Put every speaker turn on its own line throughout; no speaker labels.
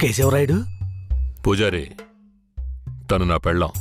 కేశవరాయుడు
పూజారి, తను నా పెళ్ళాం.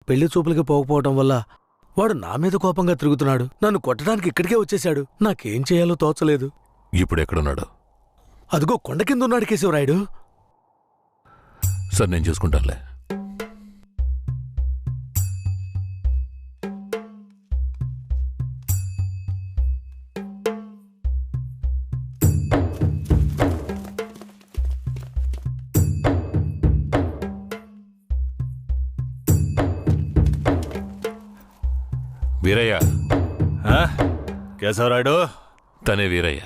పెళ్లి చూపులకి పోకపోవటం వల్ల వాడు నా మీద కోపంగా తిరుగుతున్నాడు. నన్ను కొట్టడానికి ఇక్కడికే వచ్చేశాడు. నాకేం చేయాలో తోచలేదు.
ఇప్పుడెక్కడున్నాడు?
అదిగో కొండ కింద ఉన్నాడు కేశవరాయుడు.
సార్, నేను చూసుకుంటానులే. వీరయ్య.
కేశవరాయుడు?
తనే వీరయ్య.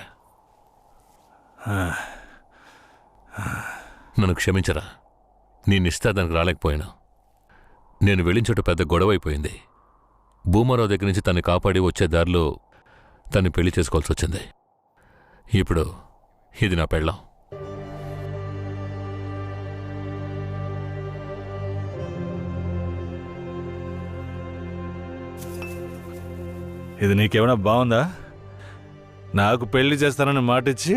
నన్ను క్షమించరా. నీ నిశ్చితార్థానికి రాలేకపోయినా. నేను వెళ్ళిన చోట పెద్ద గొడవ అయిపోయింది. భూమారావు దగ్గర నుంచి తన్ని కాపాడి వచ్చే దారిలో తన్ని పెళ్లి చేసుకోవాల్సి వచ్చింది. ఇప్పుడు ఇది నా పెళ్ళాం.
ఇది నీకేమైనా బాగుందా? నాకు పెళ్లి చేస్తానని మాటిచ్చి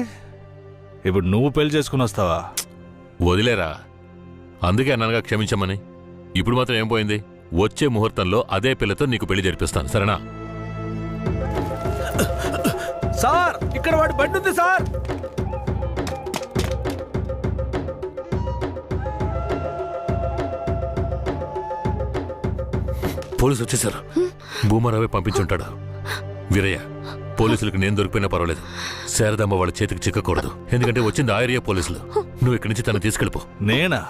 ఇప్పుడు నువ్వు పెళ్లి చేసుకుని వస్తావా?
వదిలేరా. అందుకే అన్నగా క్షమించమని. ఇప్పుడు మాత్రం ఏం పోయింది? వచ్చే ముహూర్తంలో అదే పిల్లతో నీకు పెళ్లి జరిపిస్తాను, సరేనా?
సార్, ఇక్కడ వాడి బండి ఉంది సార్.
పోలీసులు వచ్చేసారు. భూమారావే పంపించుంటాడు. వీరయ్య, పోలీసులకు నేను దొరికిపోయినా పర్వాలేదు. శారదమ్మ వాళ్ళ చేతికి చిక్కకూడదు. ఎందుకంటే వచ్చింది ఆయరియా పోలీసులు. నువ్వు ఇక్కడి నుంచి తను తీసుకెళ్ళిపో.
నేనా?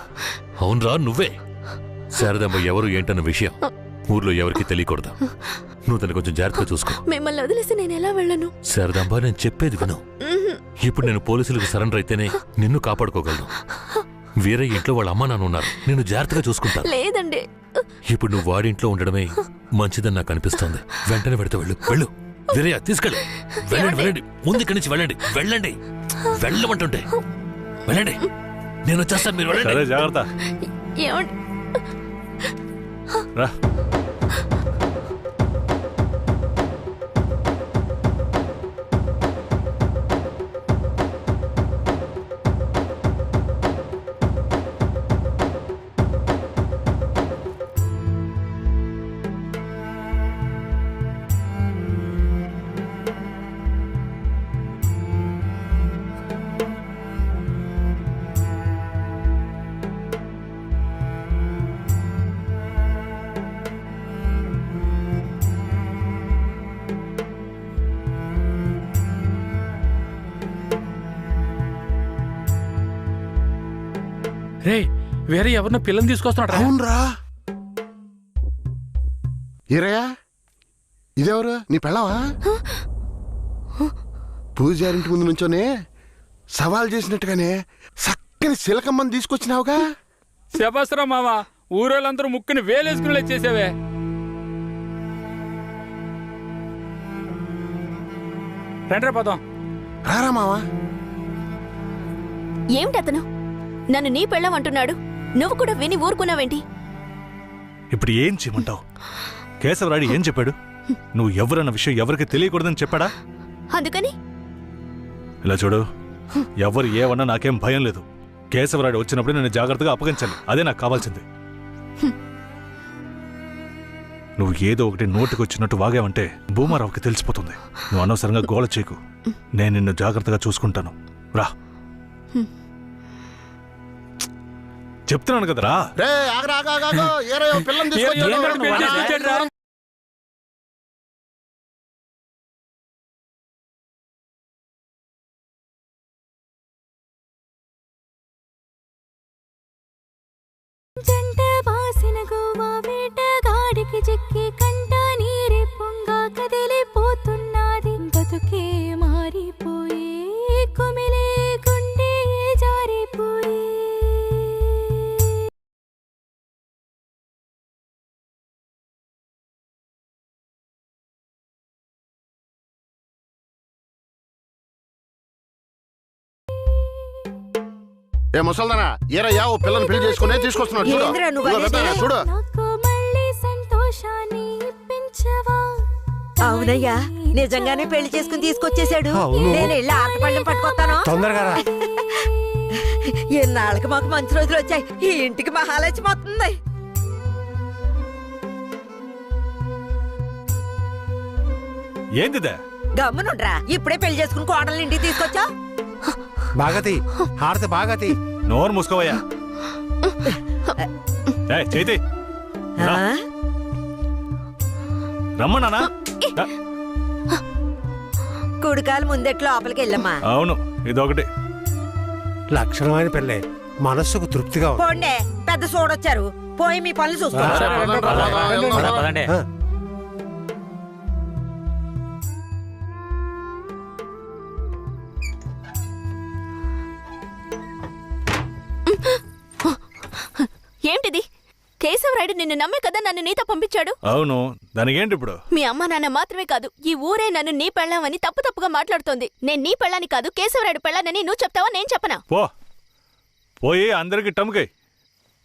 అవునరా, నువ్వే. శారదమ్మ ఎవరు ఏంటన్న విషయం ఊర్లో ఎవరికి తెలియకూడదు. నువ్వు తను కొంచెం జాగ్రత్తగా చూసుకో.
మిమ్మల్ని వదిలేసి నేను ఎలా వెళ్ళను?
శారదమ్మ, నేను చెప్పేది విను. ఇప్పుడు నేను పోలీసులకు సరెండర్ అయితేనే నిన్ను కాపాడుకోగలను. వీరయ్య ఇంట్లో వాళ్ళ అమ్మ నాన్న ఉన్నారు. నేను జాగ్రత్తగా చూసుకుంటాను.
లేదండి,
ఇప్పుడు నువ్వు వాడింట్లో ఉండడమే మంచిదని నాకు అనిపిస్తోంది. వెంటనే పెడితే వెళ్ళు. వెళ్ళు వీరయ్య, తీసుకెళ్ళు. వెళ్ళండి, వెళ్ళండి. ముందు ఇక్కడి నుంచి వెళ్ళండి. వెళ్ళండి, వెళ్ళమంటుంటే వెళ్ళండి. నేను వచ్చేస్తాను, మీరు వెళ్ళండి.
సరే, జాగ్రత్త.
ఏమండి?
రా.
రే, వేరే ఎవరినో పిల్లని తీసుకొస్తున్నాడు.
అవునరా. ఈరయ్యా, ఇదెవరు? నీ పెళ్ళావా? పూజారింటి ముందు నుంచోనే సవాల్ చేసినట్టుగానే చక్కని శిలకమ్మని తీసుకొచ్చినావుగా.
శభాస్రా మామ, ఊరోళ్ళందరూ ముక్కుని వేలేసుకుని చేసావే. రండ్రా పోదాం.
రారా మావా.
ఏమిటి అతను నన్ను నీ పెళ్ళమంటున్నాడు? నువ్వు కూడా విని ఊరుకున్నావేంటి?
ఇప్పుడు ఏం చేయమంటావు? కేశవరాయుడు ఏం చెప్పాడు? నువ్వు ఎవరన్న విషయం ఎవరికి తెలియకూడదని చెప్పాడా?
అందుకని
ఇలా చూడు, ఎవరు ఏమన్నా నాకేం భయం లేదు. కేశవరాయుడు వచ్చినప్పుడు నేను జాగ్రత్తగా అప్పగించాలి. అదే నాకు కావాల్సింది. నువ్వు ఏదో ఒకటి నోటికి వచ్చినట్టు వాగావంటే భూమారావుకి తెలిసిపోతుంది. నువ్వు అనవసరంగా గోల చేయకు. నేను నిన్ను జాగ్రత్తగా చూసుకుంటాను. రా, చెప్తున్నాను కదరా.
రే, ఆగరా, ఆగాగా. ఏరయ్య పిల్లని తీసుకొచ్చాడు.
జంట బాసిన గోవా వేటగాడికి చిక్కి కంట నీరి పొంగ కదిలిపోతున్నది. బతుకే మారిపోయే
ఏ ముసల్దానా ఏరయ్యా ఓ పిల్లని పెళ్లి చేసుకునే తీసుకొస్తున్నాడు చూడు.
ఏంద్రా నువ్వు
ఇదిగో
అనేది?
పెద్దనా, చూడు
నాకు మళ్ళీ సంతోషాన్ని ఇప్పించవా
అవునయ్యా నిజంగానే పెళ్లి చేసుకుని తీసుకొచ్చేసాడు. నేను వెళ్ళి ఆటపళ్ళం పట్టుకొస్తాను.
తొందరగా రా.
ఎన్నాళ్ళకి మాకు మంచి రోజులు వచ్చాయి. ఈ ఇంటికి మహాలక్ష్మి వస్తుంది.
ఏందిదే?
గమ్మునుండ్రా, ఇప్పుడే పెళ్లి చేసుకుని కోడలు ఇంటికి తీసుకొచ్చా.
బాగతి హారతి బాగతి.
నోరు మూసుకోవయ్యా. చేతి రమ్మన్నానా?
కుడికాలు ముందెట్లు లోపలికి వెళ్ళమ్మా.
అవును, ఇదొకటి.
లక్షణమైన పెళ్ళే, మనస్సుకు తృప్తిగా ఉంది.
పోండే, పెద్ద చూడొచ్చారు. పోయి మీ పనులు చూసుకోండి.
సరే, పదండి,
ఆ,
ఏంటిది? కేశవరాయుడు నిన్ను నమ్మే కదా నన్ను నీతో పంపించాడు.
అవును, దానికేంటి ఇప్పుడు?
మీ అమ్మ నాన్న మాత్రమే కాదు, ఈ ఊరే నన్ను నీ పెళ్ళామని తప్పుగా మాట్లాడుతోంది. నేను నీ పెళ్ళాని కాదు, కేశవరాయుడు పెళ్ళానని నువ్వు చెప్తావా, నేను చెప్పనా?
పోయి అందరికి టమ్కై.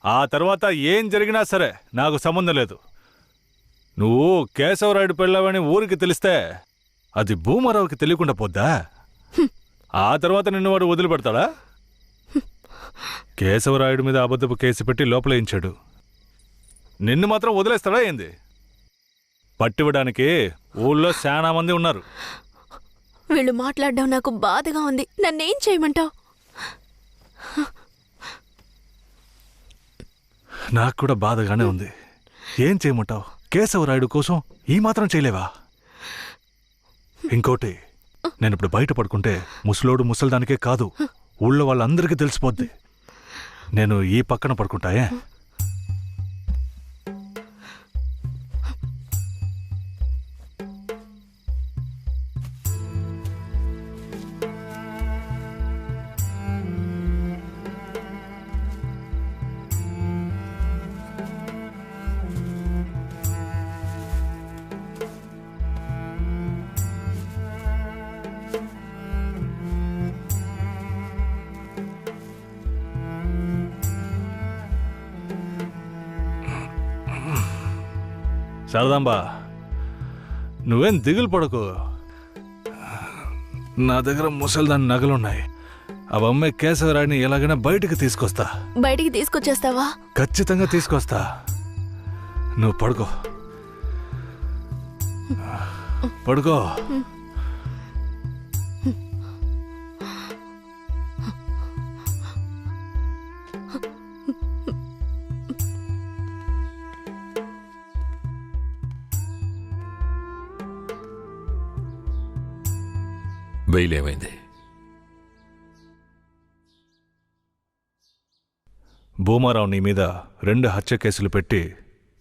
ఆ తర్వాత ఏం జరిగినా సరే నాకు సంబంధం లేదు. నువ్వు కేశవరాయుడు పెళ్ళావని ఊరికి తెలిస్తే అది భూమారావుకి తెలియకుండా పోద్దా? ఆ తర్వాత నిన్ను వాడు వదిలిపెడతాడా? కేశవరాయుడు మీద అబద్ధపు కేసు పెట్టి లోపలేయించాడు. నిన్ను మాత్రం వదిలేస్తాడా ఏంది? పట్టివ్వడానికి ఊళ్ళో చాలా మంది ఉన్నారు.
వీళ్ళు మాట్లాడడం నాకు బాధగా ఉంది. నన్నేం చేయమంటావు?
నాకు కూడా బాధగానే ఉంది. ఏం చేయమంటావు? కేశవరాయుడు కోసం ఈ మాత్రం చేయలేవా? ఇంకోటి, నేను ఇప్పుడు బయట పడుకుంటే ముసలోడు ముసల్దానికే కాదు, ఊళ్ళో వాళ్ళందరికీ తెలిసిపోద్ది. నేను ఈ పక్కన పడుకుంటాయే. శారదాంబా, నువ్వేం దిగులు పడకు. నా దగ్గర ముసల్దాని నగలున్నాయి. అవమ్మే కేశవరాయుడిని ఎలాగైనా బయటికి తీసుకొస్తా.
బయటికి తీసుకొచ్చేస్తావా?
ఖచ్చితంగా తీసుకొస్తా. నువ్వు పడుకో, పడుకో.
బెయిల్ ఏమైంది?
భూమారావు నీ మీద 2 హత్య కేసులు పెట్టి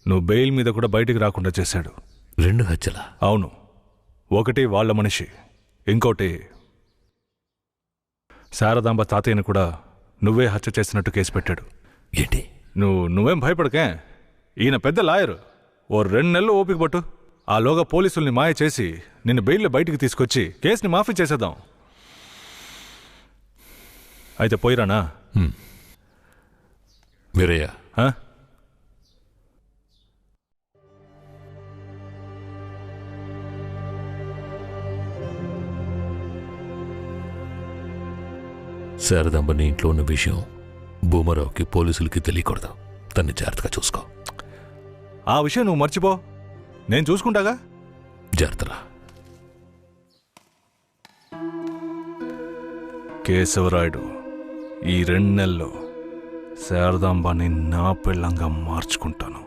నువ్వు బెయిల్ మీద కూడా బయటికి రాకుండా చేశాడు.
2 హత్యలా?
అవును. ఒకటి వాళ్ళ మనిషి, ఇంకోటి శారదాంబ తాతయ్యని కూడా నువ్వే హత్య చేసినట్టు కేసు పెట్టాడు.
ఏంటి?
నువ్వేం భయపడకే. ఈయన పెద్ద లాయరు. ఓ 2 నెలలు ఓపిక పట్టు. ఆలోగా పోలీసుల్ని మాయ చేసి నిన్ను బెయిల్లో బయటికి తీసుకొచ్చి కేసుని మాఫీ చేసేద్దాం. అయితే పోయిరానా?
వీరయ్య, శారదాంబ నీ ఇంట్లో ఉన్న విషయం భూమారావుకి పోలీసులకి తెలియకూడదు. తన్ని జాగ్రత్తగా చూసుకో.
ఆ విషయం నువ్వు మర్చిపో, నేను చూసుకుంటాగా.
జాగ్రత్తరా.
కేశవరాయుడు ఈ 2 నెలల్లో శారదాంబాని నా పెళ్ళంగా మార్చుకుంటాను.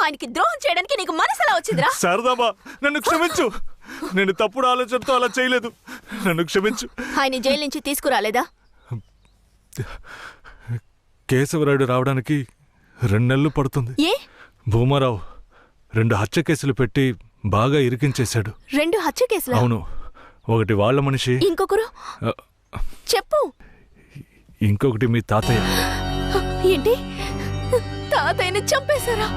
ఆయనకి ద్రోహం చేయడానికి నీకు మనసులా వచ్చిందిరా?
శారదాంబ, నన్ను క్షమించు. నేను తప్పుడు ఆలోచనతో అలా చేయలేదు. నన్ను క్షమించు.
ఆయన జైలు నుంచి తీసుకురాలేదా?
కేశవరాయుడు రావడానికి 2 నెలలు పడుతుంది.
ఏ?
భూమారావు 2 హత్య కేసులు పెట్టి బాగా ఇరికించేశాడు.
2 హత్య కేసులా?
అవును. ఒకటి వాళ్ళ మనిషి,
ఇంకొకరు చెప్పు.
ఇంకొకటి మీ తాతయ్య.
ఏంటి? తాతయ్యని చంపేశారా?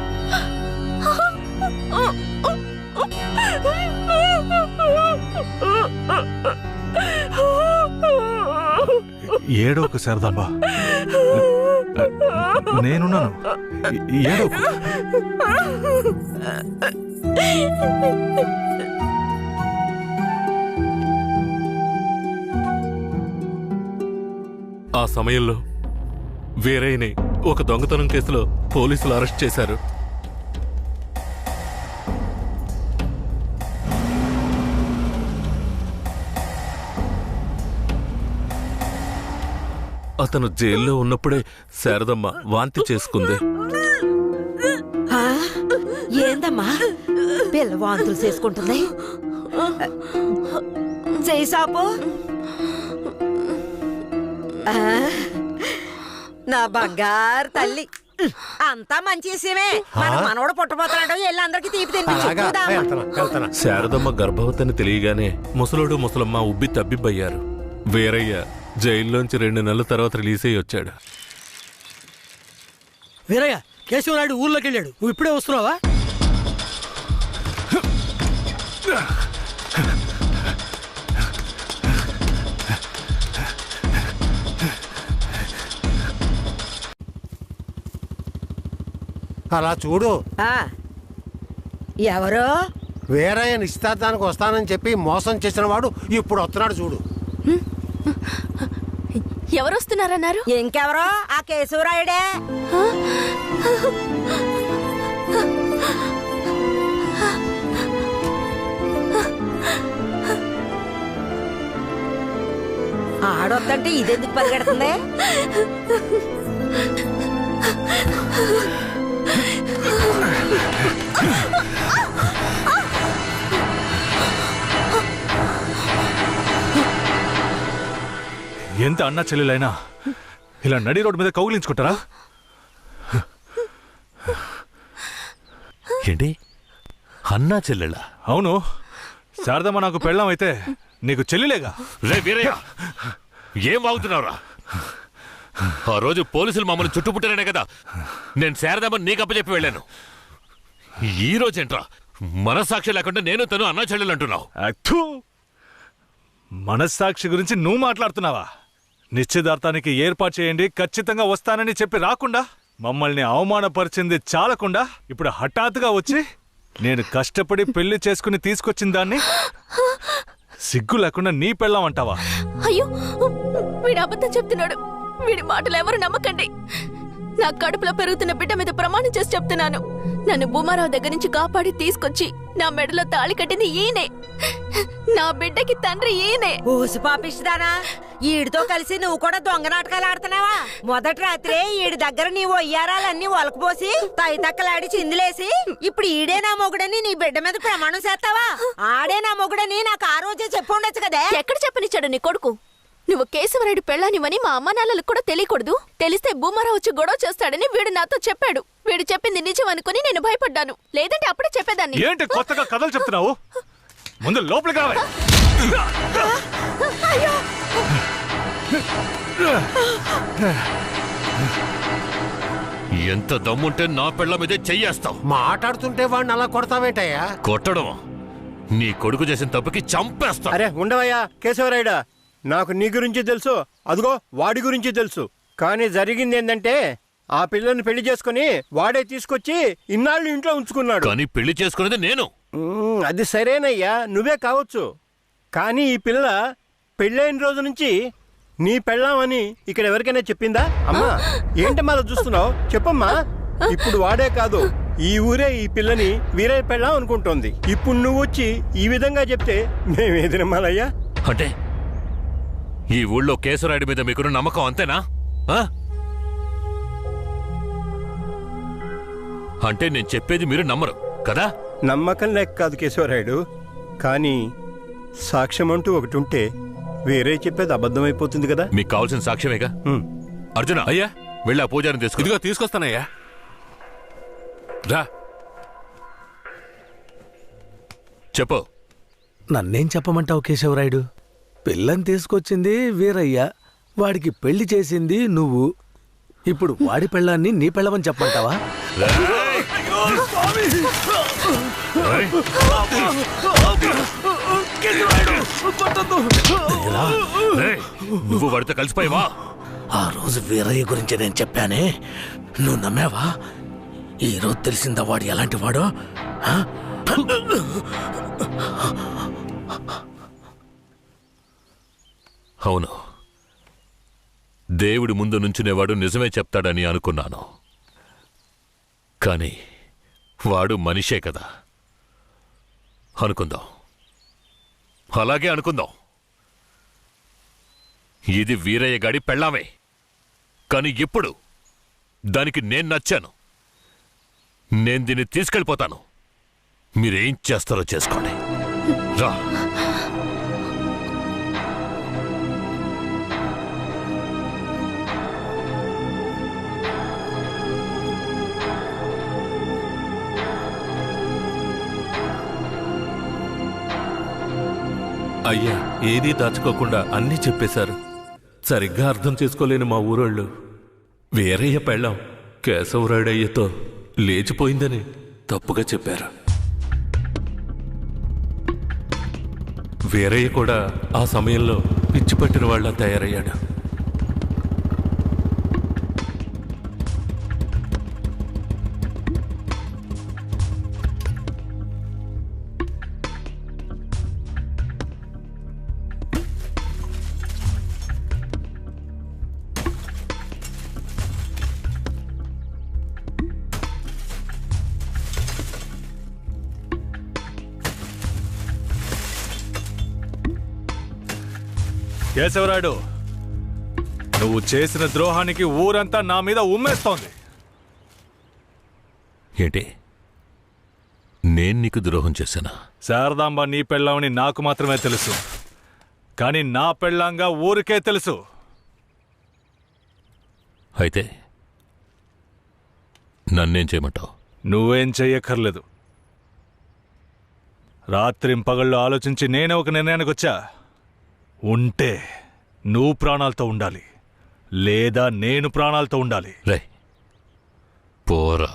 ఏడోకు శారదాంబ, నేనున్నాను. ఏడోకు.
ఆ సమయంలో వీరయ్యని ఒక దొంగతనం కేసులో పోలీసులు అరెస్ట్ చేశారు. అతను జైల్లో ఉన్నప్పుడే శారదమ్మ వాంతి చేసుకుంది.
ఏందమ్మా పిల్ల వాంతులు చేసుకుంటుంది? చెయ్యి సాపు. నా బంగారు తల్లి, అంతా మంచి విషయమే. మన మనవడు పుట్టబోతున్నాడు. వెళ్ళి అందరికి తీపి తినిపించు.
శారదమ్మ గర్భవతిని తెలియగానే ముసలుడు ముసలమ్మ ఉబ్బి తబ్బిబ్బయ్యారు. వీరయ్య జైల్లోంచి 2 నెలల తర్వాత రిలీజ్ అయ్యి వచ్చాడు.
వీరయ్య, కేశవరాయుడు ఊర్లోకి వెళ్ళాడు. నువ్వు ఇప్పుడే వస్తున్నావా?
అలా చూడు.
ఎవరో
వేరే నిశ్చితార్థానికి వస్తానని చెప్పి మోసం చేసిన వాడు ఇప్పుడు వస్తున్నాడు చూడు.
ఎవరు వస్తున్నారన్నారు?
ఇంకెవరో ఆ కేశవరాయుడే. ఆడొద్దంటే ఇదెందుకు పరిగెడుతుంది?
ఎంత అన్నా చెల్లెలైనా ఇలా నడి రోడ్డు మీద కౌగిలించుకుంటారా?
ఏంటి అన్నా చెల్లెళ్ళ?
అవును. శారదమ్మ నాకు పెళ్ళాం అయితే నీకు చెల్లిలేగా.
రే వీరయ్య, ఏం వాగుతున్నావురా? ఆ రోజు పోలీసులు మమ్మల్ని చుట్టుముట్టారనే కదా నేను శారదమ్మని నీకు అప్పచెప్పి వెళ్ళాను. ఈ రోజేంట్రా మనస్సాక్షి లేకుండా నేను తను అన్నా చెల్లెలు అంటున్నావు?
మనస్సాక్షి గురించి నువ్వు మాట్లాడుతున్నావా? నిశ్చితార్థానికి ఏర్పాటు చేయండి, ఖచ్చితంగా వస్తానని చెప్పి రాకుండా మమ్మల్ని అవమానపరిచింది చాలకుండా ఇప్పుడు హఠాత్తుగా వచ్చి నేను కష్టపడి పెళ్లి చేసుకుని తీసుకొచ్చిన దాన్ని సిగ్గు లేకుండా నీ పెళ్ళాం అంటావా?
అయ్యో, వీడు అబద్ధం చెప్తున్నాడు. వీడి మాటలు ఎవరు నమ్మకండి. నా కడుపులో పెరుగుతున్న బిడ్డ మీద ప్రమాణం చేసి చెప్తున్నాను. నన్ను భూమారావు దగ్గర నుంచి కాపాడి తీసుకొచ్చి నా మెడలో తాళి కట్టింది ఈయనే. నా బిడ్డకి తండ్రి ఈయనే.
ఊసి పాపిస్తానా? ఈడితో కలిసి నువ్వు కూడా దొంగ నాటకాలు ఆడుతున్నావా? మొదటి రాత్రే ఈడి దగ్గర నీ ఒయ్యారాలన్నీ ఒలకపోసి తైతక్కలాడి చిందులేసి ఇప్పుడు ఈడే నా మొగుడని నీ బిడ్డ మీద ప్రమాణం చేస్తావా? ఆడే నా మొగుడని నాకు ఆ రోజే చెప్పు ఉండొచ్చు కదే.
ఎక్కడ చెప్పనిచ్చాడు నీ కొడుకు? నువ్వు కేశవరాయుడు పెళ్ళానివని మా అమ్మ నాన్నలకు కూడా తెలియకూడదు. తెలిస్తే భూమారావు వచ్చి గొడవ చేస్తాడని వీడు నాతో చెప్పాడు. వీడు చెప్పింది నిజం అనుకుని నేను భయపడ్డాను. లేదంటే అప్పుడే చెప్పేదాన్ని.
ఏంటి కొత్తగా కథలు చెప్తున్నావు? ముందు లోపలికి రావాలి.
ఎంత దమ్ముంటే నా పెళ్ళ మీదే చెయ్యేస్తావు?
మాట్లాడుతుంటే వాడిని అలా కొడతావేంటయ్యా?
కొట్టడం నీ కొడుకు చేసిన తప్పుకి చంపేస్తా.
అరే ఉండవయ్యా కేశవరాయుడా, నాకు నీ గురించి తెలుసు, అదిగో వాడి గురించి తెలుసు. కానీ జరిగింది ఏంటంటే ఆ పిల్లని పెళ్లి చేసుకుని వాడే తీసుకొచ్చి ఇన్నాళ్ళు ఇంట్లో ఉంచుకున్నాడు.
కానీ పెళ్లి చేసుకునేది నేను.
అది సరేనయ్యా, నువ్వే కావచ్చు. కానీ ఈ పిల్ల పెళ్ళైన రోజు నుంచి నీ పెళ్ళామని ఇక్కడ ఎవరికైనా చెప్పిందా? అమ్మా ఏంటమ్మా అలా చూస్తున్నావు? చెప్పమ్మా. ఇప్పుడు వాడే కాదు, ఈ ఊరే ఈ పిల్లని వీరయ్య పెళ్ళాం అనుకుంటోంది. ఇప్పుడు నువ్వు వచ్చి ఈ విధంగా చెప్తే మేమేది నమ్మాలయ్యా?
అంటే ఈ ఊళ్ళో కేశవరాయుడి మీద మీకున్న నమ్మకం అంతేనా? అంటే నేను చెప్పేది మీరు నమ్మరు కదా?
నమ్మకం లేక కాదు కేశవరాయుడు, కానీ సాక్ష్యం అంటూ ఒకటి ఉంటే వేరే చెప్పేది అబద్ధమైపోతుంది కదా.
మీకు కావాల్సిన సాక్ష్యమేగా. అర్జున,
అయ్యా
వెళ్ళి ఆ పూజారిని తీసుకు.
ఇదిగో తీసుకొస్తానయ్యా. రా.
చెప్పు.
నన్నేం చెప్పమంటావు కేశవరాయుడు? పిల్లని తీసుకొచ్చింది వీరయ్య, వాడికి పెళ్లి చేసింది నువ్వు. ఇప్పుడు వాడి పెళ్ళాన్ని నీ పెళ్ళమని చెప్పమంటావా?
నువ్వు వాడితో కలిసిపోయావా?
ఆ రోజు వీరయ్య గురించి నేను చెప్పానే, నువ్వు నమ్మావా? ఈ రోజు తెలిసిందా వాడు ఎలాంటి వాడో?
అవును, దేవుడి ముందు నుంచునేవాడు నిజమే చెప్తాడని అనుకున్నాను. కానీ వాడు మనిషే కదా. అనుకుందాం, అలాగే అనుకుందాం. ఇది వీరయ్య గాడి పెళ్ళామే. కానీ ఇప్పుడు దానికి నేను నచ్చాను. నేను దీన్ని తీసుకెళ్ళిపోతాను. మీరేం చేస్తారో చేసుకోండి. రా.
అయ్యా ఏదీ దాచుకోకుండా అన్నీ చెప్పేశారు. సరిగ్గా అర్థం చేసుకోలేని మా ఊరోళ్ళు వీరయ్య పెళ్ళాం కేశవరాయుడయ్యతో లేచిపోయిందని తప్పుగా చెప్పారు. వీరయ్య కూడా ఆ సమయంలో పిచ్చి పట్టిన వాళ్ళ తయారయ్యాడు.
కేశవరాయుడు, నువ్వు చేసిన ద్రోహానికి ఊరంతా నా మీద ఉమ్మేస్తోంది.
ఏంటి? నేను నీకు ద్రోహం చేశానా?
శారదాంబ నీ పెళ్ళామని నాకు మాత్రమే తెలుసు, కానీ నా పెళ్ళాంగా ఊరికే తెలుసు.
అయితే నన్నేం చేయమంటావు?
నువ్వేం చెయ్యక్కర్లేదు. రాత్రింపగళ్ళు ఆలోచించి నేనే ఒక నిర్ణయానికి వచ్చా. ఉంటే నువ్వు ప్రాణాలతో ఉండాలి, లేదా నేను ప్రాణాలతో ఉండాలి.
రే పోరా.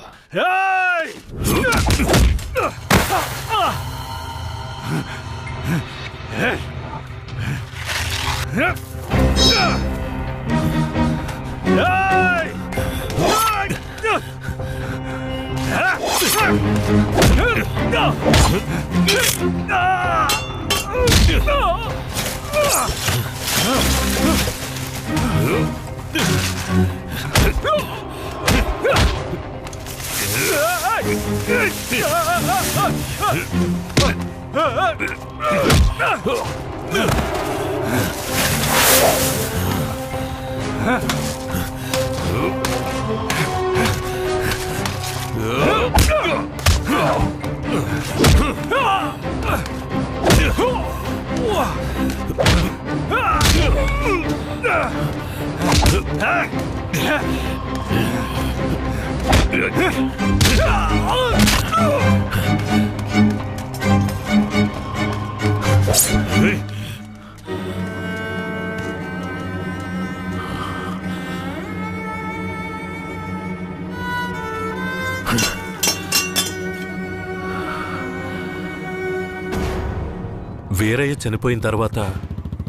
వీరయ్య చనిపోయిన తర్వాత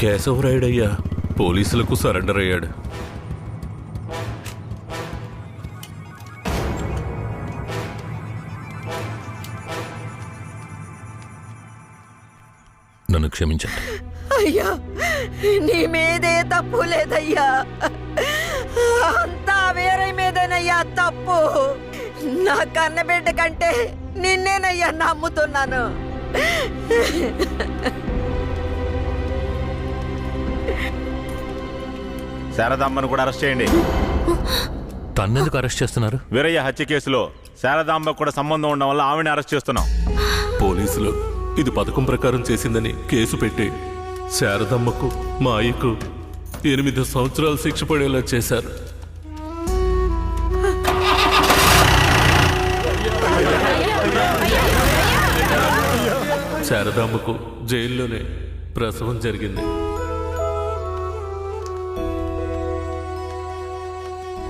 కేశవరాయుడయ్య పోలీసులకు సరెండర్ అయ్యాడు.
నన్ను క్షమించండి.
అయ్యా, నీ మీదే తప్పు లేదయ్యా, అంతా వీరయ్య మీదేనయ్యా తప్పు. నా కన్నబిడ్డ కంటే నిన్నేనయ్యా నమ్ముతున్నాను.
శారదామ్మను కూడా అరెస్ట్ చేయండి.
తన్నెందుకు అరెస్ట్ చేస్తున్నారు?
వీరయ్య హత్య కేసులో
శారదాంబకు కూడా సంబంధం ఉండడం వల్ల ఆవిడని అరెస్ట్ చేస్తున్నాం.
పోలీసులు ఇది పథకం ప్రకారం చేసిందని కేసు పెట్టి శారదమ్మకు మా అయ్యకు 8 సంవత్సరాలు శిక్ష పడేలా చేశారు. శారదాంబకు జైల్లోనే ప్రసవం జరిగింది.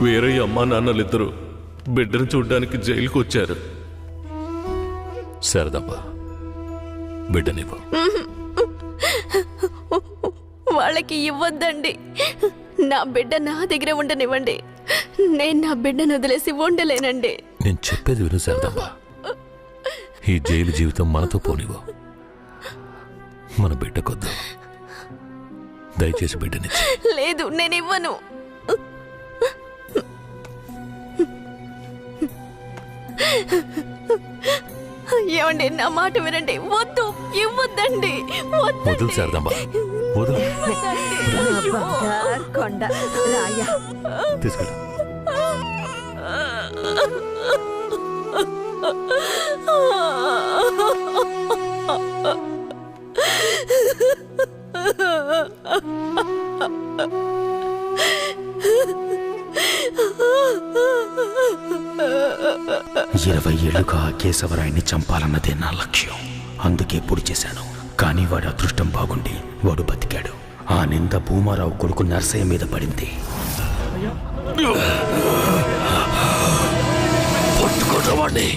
వీరయ్య అమ్మా నాన్నలిద్దరూ బిడ్డను చూడ్డానికి జైలుకు వచ్చారు.
శారదమ్మ, బిడ్డనివ్వు.
వాళ్ళకి ఇవ్వద్దండి. నా బిడ్డ నా దగ్గర ఉండనివ్వండి. నేను నా బిడ్డను వదిలేసి ఉండలేనండి.
నేను చెప్పేది విను శారదమ్మ. ఈ జైలు జీవితం మనతో పోనివ్వు. మన బిడ్డకొద్దు. దయచేసి బిడ్డనిచ్చి.
లేదు, నేను ఇవ్వను. ఏమండి, నా మాట వినండి. వద్దు, ఇవ్వద్దండి.
వదులు శారదమ్మ, వదులు.
కొండ రాయ
తీసుకెళ్ళు.
ఇరవై ఏళ్లుగా కేశవరాయన్ని చంపాలన్నదే నా లక్ష్యం. అందుకే పొడి చేశాను. కానీ వాడి అదృష్టం బాగుండి వాడు బతికాడు. ఆ నింద భూమారావు కొడుకు నర్సయ్య మీద పడింది.
పట్టుకోవడం వాడిని.